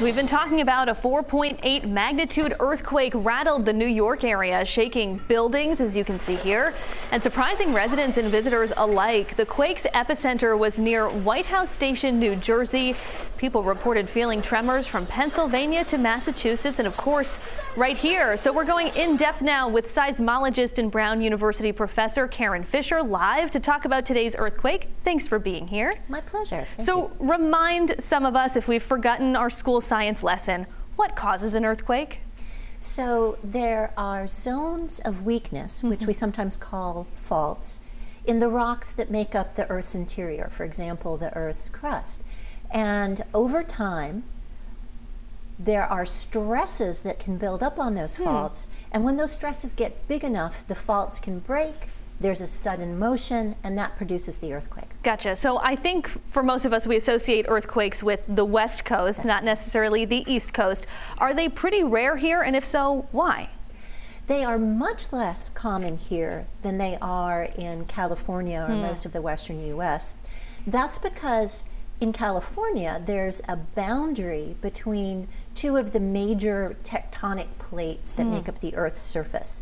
We've been talking about a 4.8 magnitude earthquake rattled the New York area, shaking buildings, as you can see here, and surprising residents and visitors alike. The quake's epicenter was near White House Station, New Jersey. People reported feeling tremors from Pennsylvania to Massachusetts and, of course, right here. So we're going in depth now with seismologist and Brown University professor Karen Fisher, live to talk about today's earthquake. Thanks for being here. My pleasure. So remind some of us, if we've forgotten our school science lesson, what causes an earthquake? So there are zones of weakness, which we sometimes call faults, in the rocks that make up the Earth's interior, for example, the Earth's crust. And over time, there are stresses that can build up on those faults, and when those stresses get big enough, the faults can break. There's a sudden motion, and that produces the earthquake. Gotcha. So I think for most of us, we associate earthquakes with the West Coast, not necessarily the East Coast. Are they pretty rare here, and if so, why? They are much less common here than they are in California or most of the western U.S. That's because in California, there's a boundary between two of the major tectonic plates that make up the Earth's surface.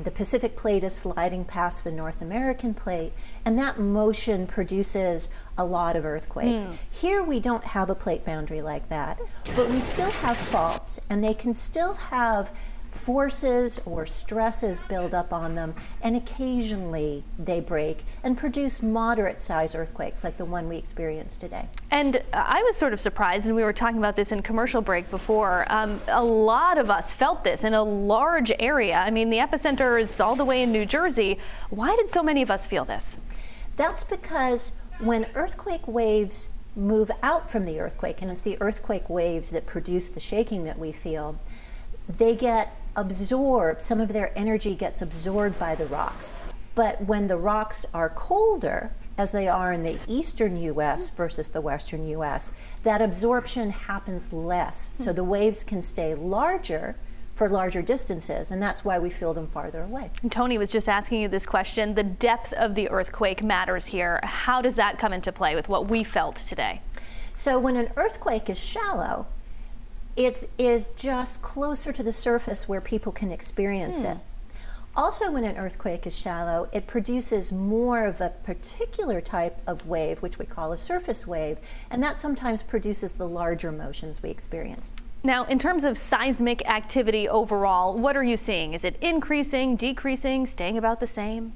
The Pacific plate is sliding past the North American plate, and that motion produces a lot of earthquakes. Here we don't have a plate boundary like that, but we still have faults, and they can still have forces or stresses build up on them, and occasionally they break and produce moderate size earthquakes like the one we experienced today. And I was sort of surprised, and we were talking about this in commercial break before, a lot of us felt this in a large area. I mean, the epicenter is all the way in New Jersey. Why did so many of us feel this? That's because when earthquake waves move out from the earthquake, and it's the earthquake waves that produce the shaking that we feel, they get absorbed, some of their energy gets absorbed by the rocks. But when the rocks are colder, as they are in the eastern U.S. versus the western U.S., that absorption happens less. So the waves can stay larger for larger distances, and that's why we feel them farther away. And Tony was just asking you this question. The depth of the earthquake matters here. How does that come into play with what we felt today? So when an earthquake is shallow, it is just closer to the surface where people can experience it. Also, when an earthquake is shallow, it produces more of a particular type of wave, which we call a surface wave, and that sometimes produces the larger motions we experience. Now, in terms of seismic activity overall, what are you seeing? Is it increasing, decreasing, staying about the same?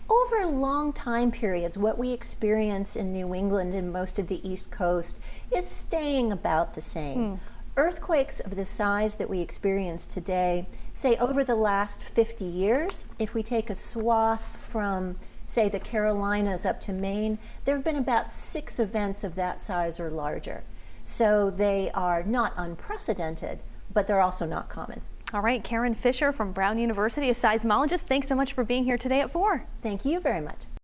Over long time periods, what we experience in New England and most of the East Coast is staying about the same. Earthquakes of the size that we experience today, say over the last 50 years, if we take a swath from, say, the Carolinas up to Maine, there have been about 6 events of that size or larger. So they are not unprecedented, but they're also not common. All right, Karen Fisher from Brown University, a seismologist. Thanks so much for being here today at 4. Thank you very much.